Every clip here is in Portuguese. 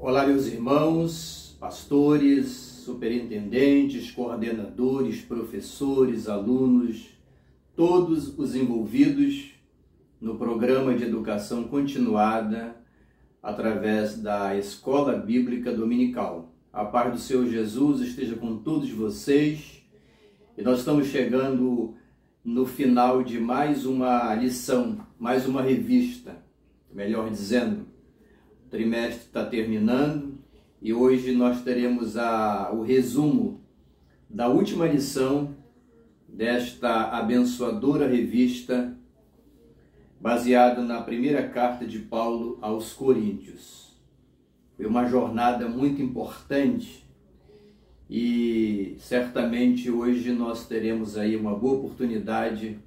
Olá, meus irmãos, pastores, superintendentes, coordenadores, professores, alunos, todos os envolvidos no programa de educação continuada através da Escola Bíblica Dominical. A paz do Senhor Jesus esteja com todos vocês e nós estamos chegando no final de mais uma lição, mais uma revista, melhor dizendo. O trimestre está terminando e hoje nós teremos o resumo da última lição desta abençoadora revista baseada na primeira carta de Paulo aos Coríntios. Foi uma jornada muito importante e certamente hoje nós teremos aí uma boa oportunidade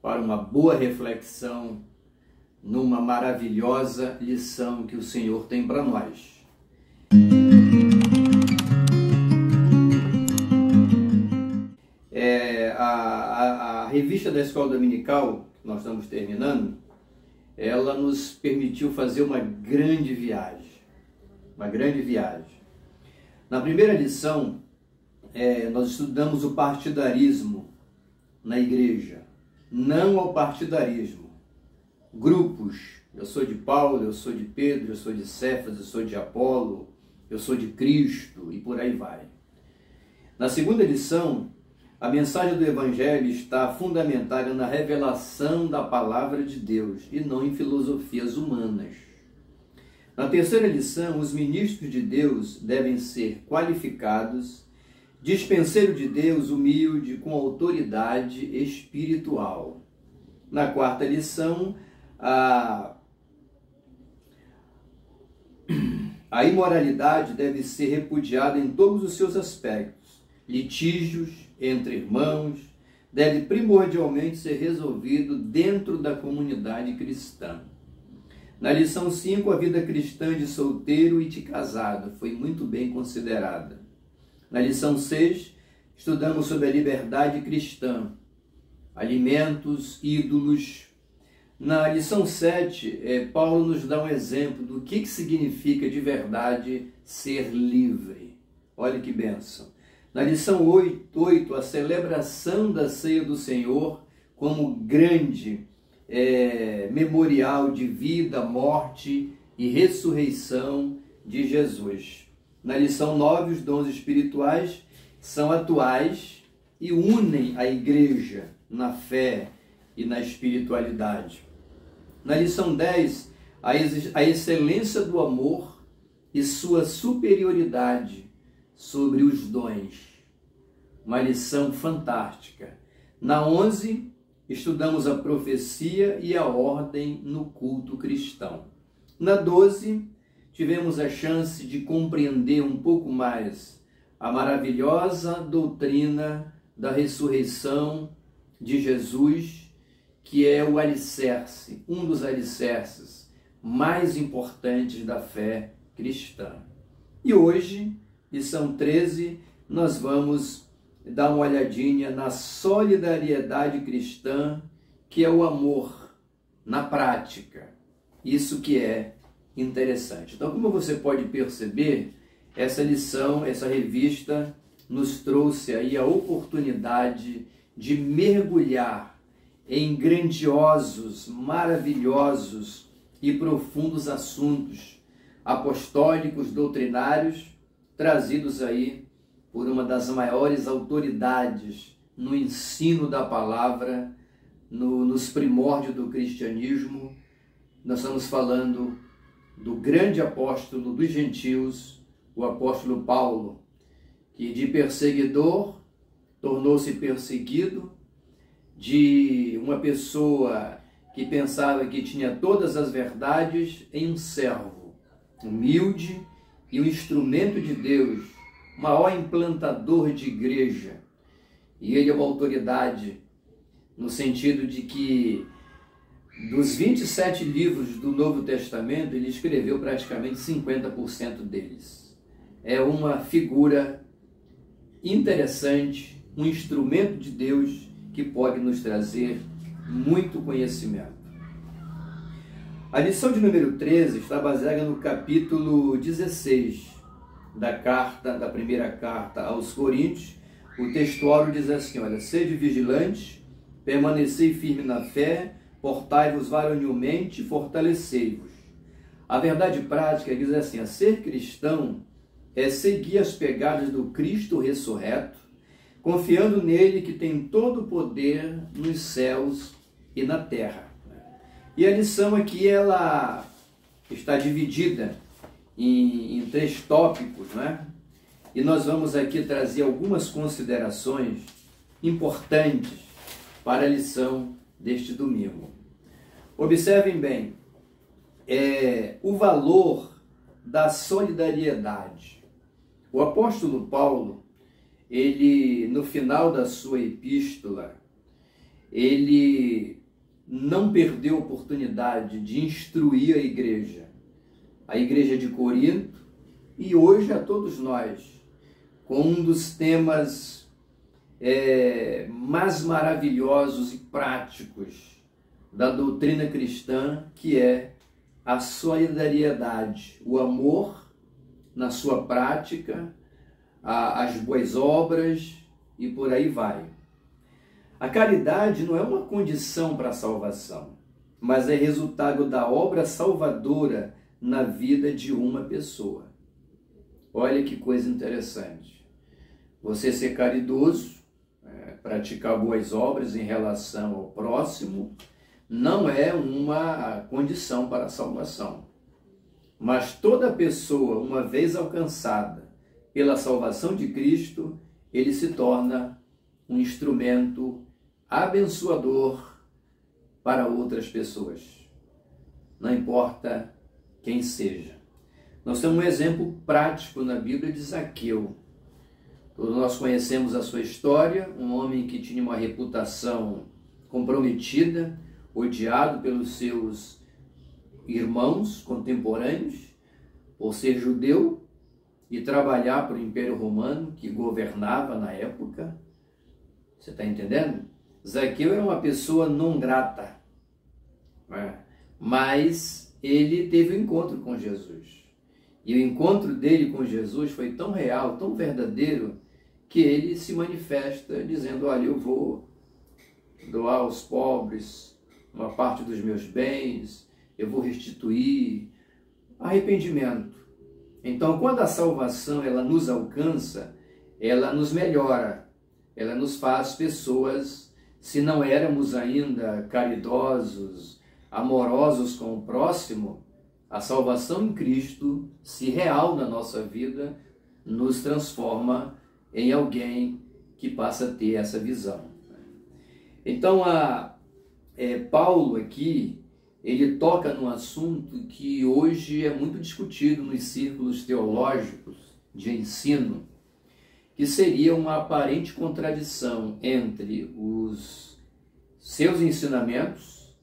para uma boa reflexão numa maravilhosa lição que o Senhor tem para nós. A revista da Escola Dominical, que nós estamos terminando, ela nos permitiu fazer uma grande viagem. Na primeira lição, nós estudamos o partidarismo na igreja, não ao partidarismo. Grupos, eu sou de Paulo, eu sou de Pedro, eu sou de Cefas, eu sou de Apolo, eu sou de Cristo e por aí vai. Na segunda lição, a mensagem do Evangelho está fundamentada na revelação da palavra de Deus e não em filosofias humanas. Na terceira lição, os ministros de Deus devem ser qualificados, dispenseiro de Deus humilde com autoridade espiritual. Na quarta lição, a imoralidade deve ser repudiada em todos os seus aspectos. Litígios entre irmãos deve primordialmente ser resolvido dentro da comunidade cristã. Na lição 5, a vida cristã de solteiro e de casado foi muito bem considerada. Na lição 6, estudamos sobre a liberdade cristã, alimentos, ídolos. Na lição 7, Paulo nos dá um exemplo do que significa de verdade ser livre. Olha que bênção. Na lição 8, a celebração da ceia do Senhor como grande memorial de vida, morte e ressurreição de Jesus. Na lição 9, os dons espirituais são atuais e unem a igreja na fé e na espiritualidade. Na lição 10, a excelência do amor e sua superioridade sobre os dons. Uma lição fantástica. Na 11, estudamos a profecia e a ordem no culto cristão. Na 12, tivemos a chance de compreender um pouco mais a maravilhosa doutrina da ressurreição de Jesus, que é o alicerce, um dos alicerces mais importantes da fé cristã. E hoje, lição 13, nós vamos dar uma olhadinha na solidariedade cristã, que é o amor na prática. Isso que é interessante. Então, como você pode perceber, essa lição, essa revista, nos trouxe aí a oportunidade de mergulhar em grandiosos, maravilhosos e profundos assuntos apostólicos, doutrinários, trazidos aí por uma das maiores autoridades no ensino da palavra, nos primórdios do cristianismo. Nós estamos falando do grande apóstolo dos gentios, o apóstolo Paulo, que de perseguidor tornou-se perseguido, de uma pessoa que pensava que tinha todas as verdades em um servo humilde e um instrumento de Deus, maior implantador de igreja. E ele é uma autoridade no sentido de que dos 27 livros do Novo Testamento, ele escreveu praticamente 50% deles. É uma figura interessante, um instrumento de Deus que pode nos trazer muito conhecimento. A lição de número 13 está baseada no capítulo 16 da primeira carta aos Coríntios. O textuário diz assim, olha, sede vigilantes, permanecei firme na fé, portai-vos varonilmente, fortalecei-vos. A verdade prática diz assim, a ser cristão é seguir as pegadas do Cristo ressurreto, confiando nele que tem todo o poder nos céus e na terra. E a lição aqui, ela está dividida em 3 tópicos, né? E nós vamos aqui trazer algumas considerações importantes para a lição deste domingo. Observem bem, o valor da solidariedade. O apóstolo Paulo, ele, no final da sua epístola, ele não perdeu a oportunidade de instruir a igreja de Corinto, e hoje a todos nós, com um dos temas mais maravilhosos e práticos da doutrina cristã, que é a solidariedade, o amor na sua prática, as boas obras e por aí vai. A caridade não é uma condição para a salvação, mas é resultado da obra salvadora na vida de uma pessoa. Olha que coisa interessante. Você ser caridoso, praticar boas obras em relação ao próximo, não é uma condição para a salvação. Mas toda pessoa, uma vez alcançada pela salvação de Cristo, ele se torna um instrumento abençoador para outras pessoas. Não importa quem seja. Nós temos um exemplo prático na Bíblia de Zaqueu. Todos nós conhecemos a sua história, um homem que tinha uma reputação comprometida, odiado pelos seus irmãos contemporâneos, por ser judeu e trabalhar para o Império Romano, que governava na época. Você está entendendo? Zaqueu era uma pessoa não grata, mas ele teve um encontro com Jesus. E o encontro dele com Jesus foi tão real, tão verdadeiro, que ele se manifesta dizendo, olha, eu vou doar aos pobres uma parte dos meus bens, eu vou restituir. Arrependimento. Então, quando a salvação ela nos alcança, ela nos melhora, ela nos faz pessoas, se não éramos ainda caridosos, amorosos com o próximo, a salvação em Cristo, se real na nossa vida, nos transforma em alguém que passa a ter essa visão. Então, Paulo aqui, ele toca num assunto que hoje é muito discutido nos círculos teológicos de ensino, que seria uma aparente contradição entre os seus ensinamentos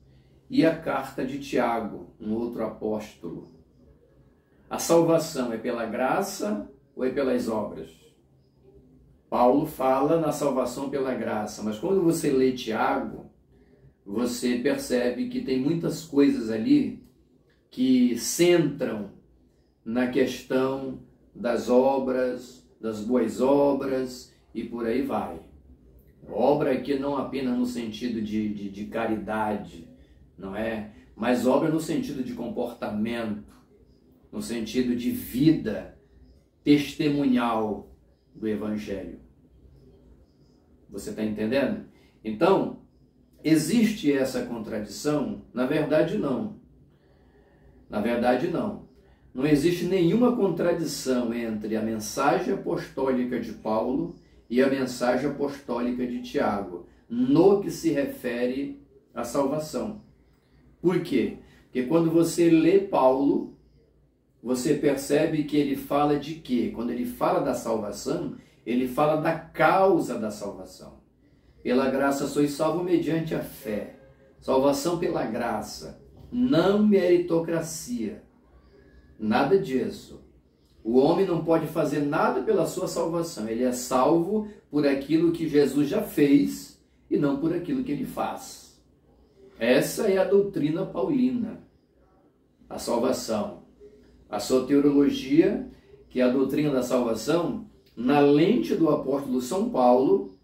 e a carta de Tiago, um outro apóstolo. A salvação é pela graça ou é pelas obras? Paulo fala na salvação pela graça, mas quando você lê Tiago, você percebe que tem muitas coisas ali que centram na questão das obras, das boas obras e por aí vai. Obra aqui não apenas no sentido de caridade, não é? Mas obra no sentido de comportamento, no sentido de vida testemunhal do Evangelho. Você está entendendo? Então, existe essa contradição? Na verdade, não. Na verdade, não. Não existe nenhuma contradição entre a mensagem apostólica de Paulo e a mensagem apostólica de Tiago, no que se refere à salvação. Por quê? Porque quando você lê Paulo, você percebe que ele fala de quê? Quando ele fala da salvação, ele fala da causa da salvação. Pela graça sois salvos mediante a fé. Salvação pela graça, não meritocracia. Nada disso. O homem não pode fazer nada pela sua salvação. Ele é salvo por aquilo que Jesus já fez e não por aquilo que ele faz. Essa é a doutrina paulina. a salvação. A soteriologia, que é a doutrina da salvação, na lente do apóstolo São Paulo,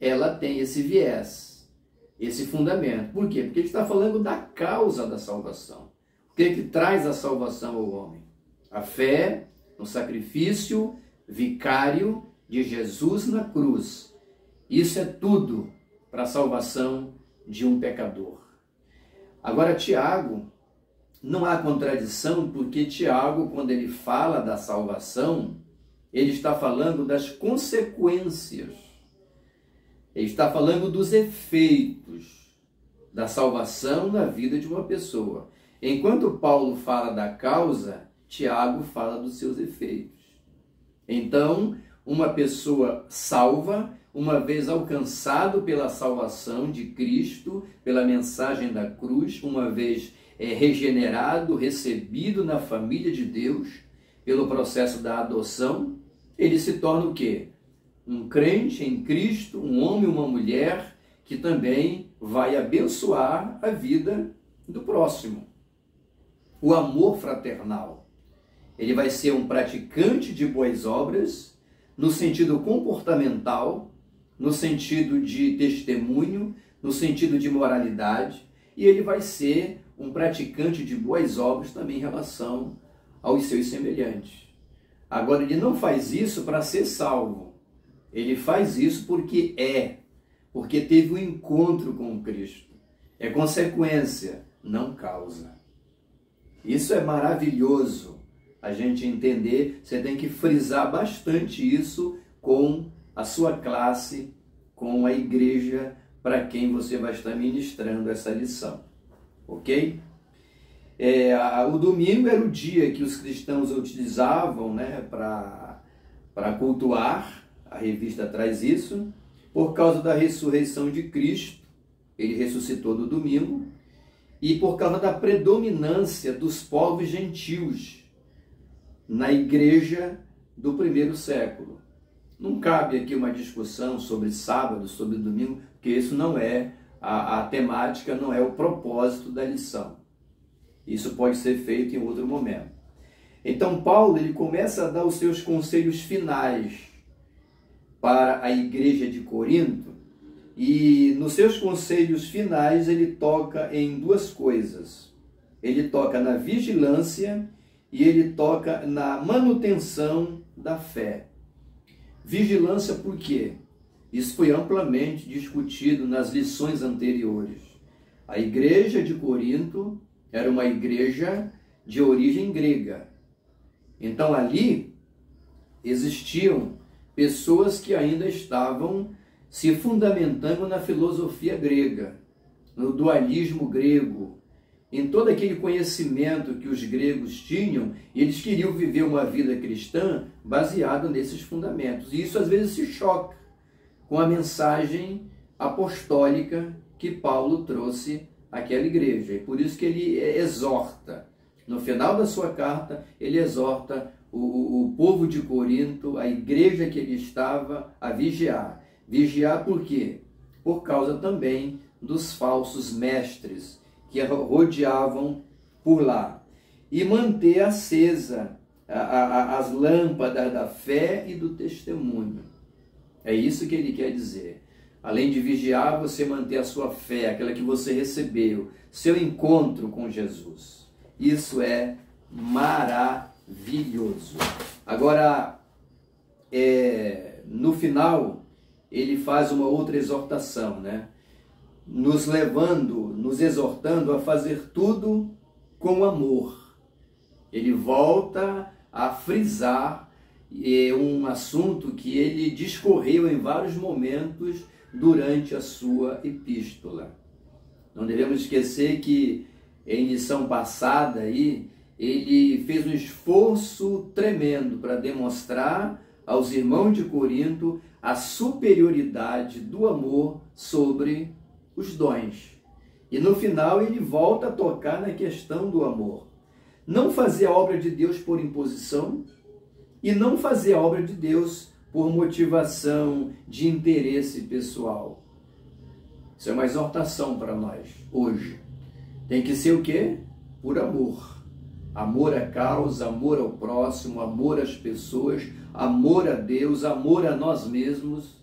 ela tem esse viés, esse fundamento. Por quê? Porque ele está falando da causa da salvação. O que é que traz a salvação ao homem? A fé no sacrifício vicário de Jesus na cruz. Isso é tudo para a salvação de um pecador. Agora, Tiago, não há contradição, porque Tiago, quando ele fala da salvação, ele está falando das consequências. Ele está falando dos efeitos da salvação na vida de uma pessoa. Enquanto Paulo fala da causa, Tiago fala dos seus efeitos. Então, uma pessoa salva, uma vez alcançado pela salvação de Cristo, pela mensagem da cruz, uma vez regenerado, recebido na família de Deus, pelo processo da adoção, ele se torna o quê? Um crente em Cristo, um homem e uma mulher que também vai abençoar a vida do próximo. O amor fraternal. Ele vai ser um praticante de boas obras, no sentido comportamental, no sentido de testemunho, no sentido de moralidade, e ele vai ser um praticante de boas obras também em relação aos seus semelhantes. Agora, ele não faz isso para ser salvo. Ele faz isso porque teve um encontro com Cristo. É consequência, não causa. Isso é maravilhoso a gente entender. Você tem que frisar bastante isso com a sua classe, com a igreja para quem você vai estar ministrando essa lição. Ok? O domingo era o dia que os cristãos utilizavam, né, para cultuar. A revista traz isso. Por causa da ressurreição de Cristo, ele ressuscitou no domingo, e por causa da predominância dos povos gentios na igreja do primeiro século. Não cabe aqui uma discussão sobre sábado, sobre domingo, porque isso não é a temática, não é o propósito da lição. Isso pode ser feito em outro momento. Então Paulo, ele começa a dar os seus conselhos finais para a igreja de Corinto, e nos seus conselhos finais ele toca em duas coisas. Ele toca na vigilância e ele toca na manutenção da fé. Vigilância por quê? Isso foi amplamente discutido nas lições anteriores. A igreja de Corinto era uma igreja de origem grega. Então ali existiam pessoas que ainda estavam se fundamentando na filosofia grega, no dualismo grego, em todo aquele conhecimento que os gregos tinham, e eles queriam viver uma vida cristã baseada nesses fundamentos. E isso às vezes se choca com a mensagem apostólica que Paulo trouxe àquela igreja. E por isso que ele exorta, no final da sua carta, ele exorta o povo de Corinto, a igreja que ele estava, a vigiar. Vigiar por quê? Por causa também dos falsos mestres que rodeavam por lá. E manter acesa as lâmpadas da fé e do testemunho. É isso que ele quer dizer. Além de vigiar, você manter a sua fé, aquela que você recebeu, seu encontro com Jesus. Isso é maravilhoso. Agora, no final, ele faz uma outra exortação, né? Nos exortando a fazer tudo com amor. Ele volta a frisar um assunto que ele discorreu em vários momentos durante a sua epístola. Não devemos esquecer que em lição passada aí, ele fez um esforço tremendo para demonstrar aos irmãos de Corinto a superioridade do amor sobre os dons. E no final ele volta a tocar na questão do amor. Não fazer a obra de Deus por imposição e não fazer a obra de Deus por motivação de interesse pessoal. Isso é uma exortação para nós hoje. Tem que ser o quê? Por amor. Amor à causa, amor ao próximo, amor às pessoas, amor a Deus, amor a nós mesmos.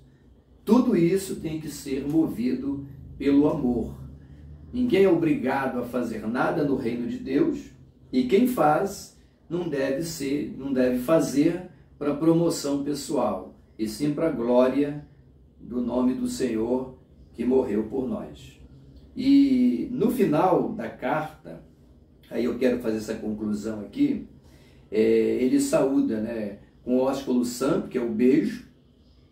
Tudo isso tem que ser movido pelo amor. Ninguém é obrigado a fazer nada no reino de Deus, e quem faz não deve fazer para promoção pessoal, e sim para a glória do nome do Senhor que morreu por nós. E no final da carta, aí eu quero fazer essa conclusão aqui, ele saúda, né, com o ósculo santo, que é o beijo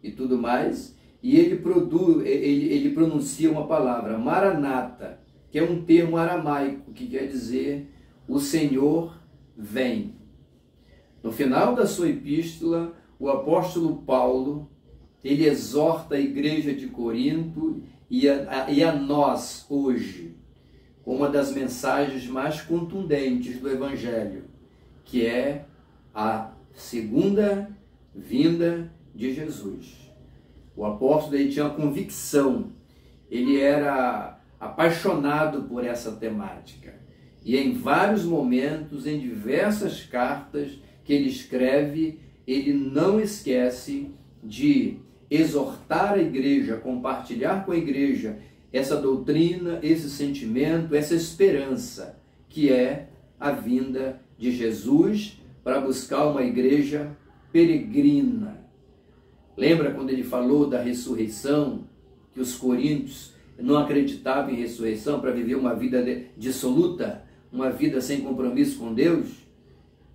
e tudo mais, e ele pronuncia uma palavra, Maranata, que é um termo aramaico, que quer dizer o Senhor vem. No final da sua epístola, o apóstolo Paulo, ele exorta a igreja de Corinto e a nós hoje, com uma das mensagens mais contundentes do Evangelho, que é a segunda vinda de Jesus. O apóstolo, ele tinha uma convicção, ele era apaixonado por essa temática. E em vários momentos, em diversas cartas que ele escreve, ele não esquece de exortar a igreja, compartilhar com a igreja essa doutrina, esse sentimento, essa esperança, que é a vinda de Jesus para buscar uma igreja peregrina. Lembra quando ele falou da ressurreição, que os coríntios não acreditavam em ressurreição para viver uma vida dissoluta, uma vida sem compromisso com Deus?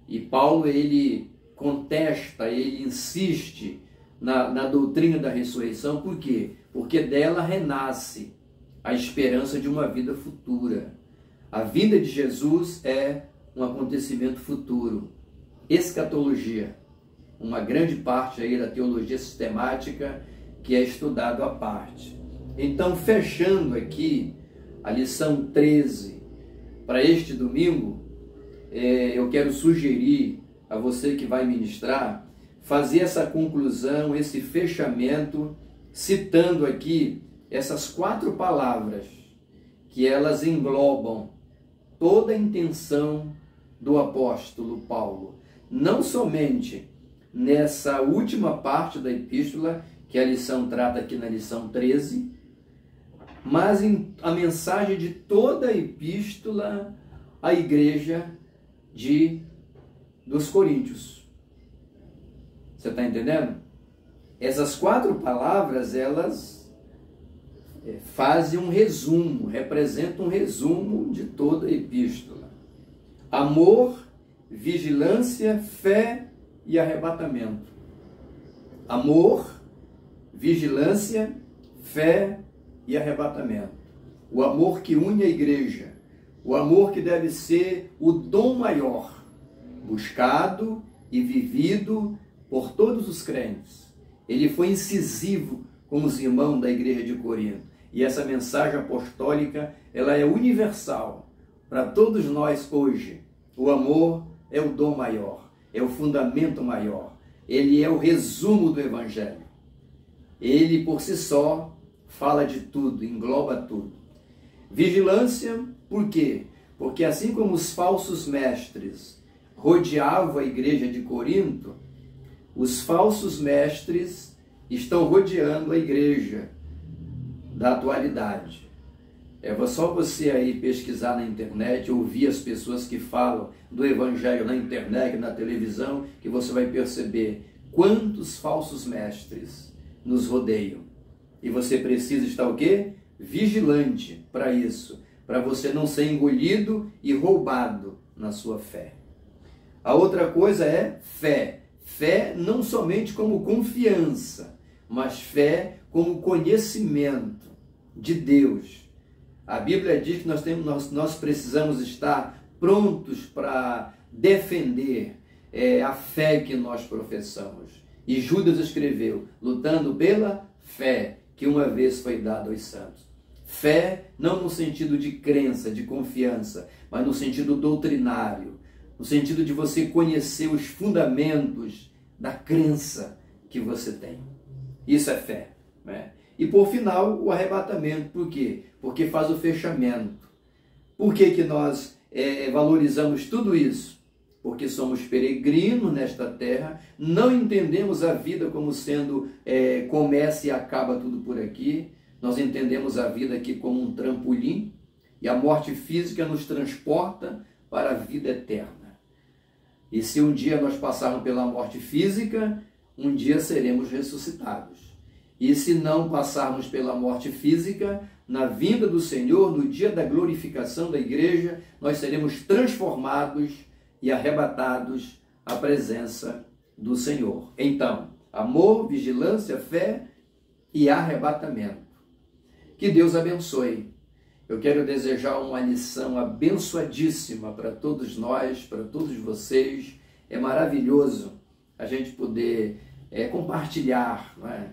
E Paulo, ele contesta, ele insiste na doutrina da ressurreição. Por quê? Porque dela renasce a esperança de uma vida futura. A vinda de Jesus é um acontecimento futuro. Escatologia, uma grande parte aí da teologia sistemática que é estudado à parte. Então, fechando aqui a lição 13 para este domingo, eu quero sugerir a você que vai ministrar, fazer essa conclusão, esse fechamento, citando aqui essas 4 palavras, que elas englobam toda a intenção do apóstolo Paulo. Não somente nessa última parte da epístola, que a lição trata aqui na lição 13, mas a mensagem de toda a epístola à igreja dos Coríntios. Você está entendendo? Essas 4 palavras, elas fazem um resumo, representam um resumo de toda a epístola. Amor, vigilância, fé e arrebatamento. Amor, vigilância, fé e arrebatamento. O amor que une a igreja, o amor que deve ser o dom maior, buscado e vivido por todos os crentes. Ele foi incisivo com os irmãos da igreja de Corinto. E essa mensagem apostólica, ela é universal para todos nós hoje. O amor é o dom maior, é o fundamento maior. Ele é o resumo do Evangelho. Ele, por si só, fala de tudo, engloba tudo. Vigilância, por quê? Porque assim como os falsos mestres rodeavam a igreja de Corinto, os falsos mestres estão rodeando a igreja da atualidade. É só você aí pesquisar na internet, ouvir as pessoas que falam do Evangelho na internet, na televisão, que você vai perceber quantos falsos mestres nos rodeiam. E você precisa estar o quê? Vigilante para isso, para você não ser engolido e roubado na sua fé. A outra coisa é fé. Fé não somente como confiança, mas fé como conhecimento de Deus. A Bíblia diz que nós precisamos estar prontos para defender a fé que nós professamos. E Judas escreveu, lutando pela fé que uma vez foi dada aos santos. Fé não no sentido de crença, de confiança, mas no sentido doutrinário, no sentido de você conhecer os fundamentos da crença que você tem. Isso é fé, né? E por final, o arrebatamento. Por quê? Porque faz o fechamento. Por que nós valorizamos tudo isso? Porque somos peregrinos nesta terra, não entendemos a vida como sendo começa e acaba tudo por aqui. Nós entendemos a vida aqui como um trampolim, e a morte física nos transporta para a vida eterna. E se um dia nós passarmos pela morte física, um dia seremos ressuscitados. E se não passarmos pela morte física, na vinda do Senhor, no dia da glorificação da igreja, nós seremos transformados e arrebatados à presença do Senhor. Então, amor, vigilância, fé e arrebatamento. Que Deus abençoe. Eu quero desejar uma lição abençoadíssima para todos nós, para todos vocês. É maravilhoso a gente poder compartilhar, não é?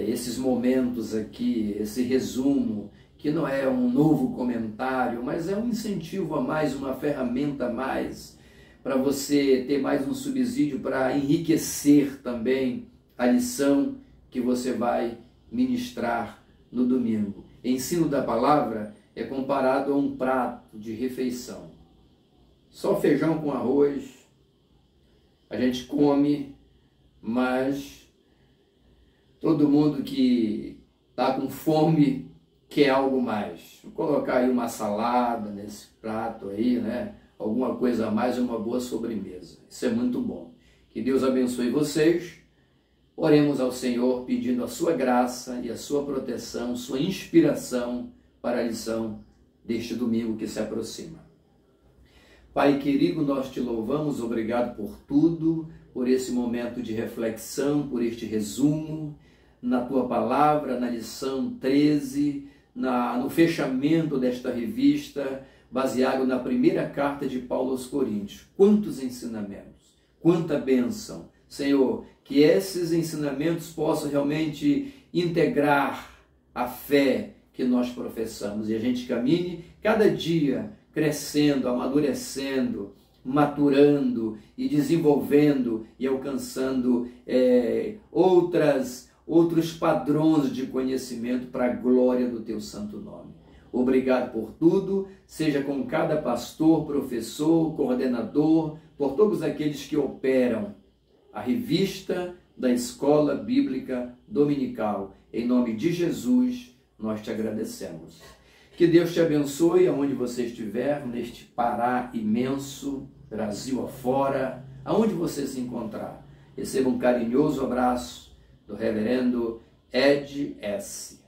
Esses momentos aqui, esse resumo, que não é um novo comentário, mas é um incentivo a mais, uma ferramenta a mais, para você ter mais um subsídio para enriquecer também a lição que você vai ministrar no domingo. Ensino da palavra é comparado a um prato de refeição. Só feijão com arroz, a gente come, mas todo mundo que está com fome quer algo mais. Vou colocar aí uma salada nesse prato aí, né? Alguma coisa a mais, uma boa sobremesa. Isso é muito bom. Que Deus abençoe vocês. Oremos ao Senhor pedindo a sua graça e a sua proteção, sua inspiração para a lição deste domingo que se aproxima. Pai querido, nós te louvamos, obrigado por tudo, por esse momento de reflexão, por este resumo na tua palavra, na lição 13, no fechamento desta revista, baseado na primeira carta de Paulo aos Coríntios. Quantos ensinamentos, quanta bênção. Senhor, que esses ensinamentos possam realmente integrar a fé que nós professamos e a gente caminhe cada dia crescendo, amadurecendo, maturando e desenvolvendo e alcançando outros padrões de conhecimento para a glória do teu santo nome. Obrigado por tudo, seja com cada pastor, professor, coordenador, por todos aqueles que operam a revista da Escola Bíblica Dominical. Em nome de Jesus, nós te agradecemos. Que Deus te abençoe aonde você estiver, neste Pará imenso, Brasil afora, aonde você se encontrar. Receba um carinhoso abraço do reverendo Ed S.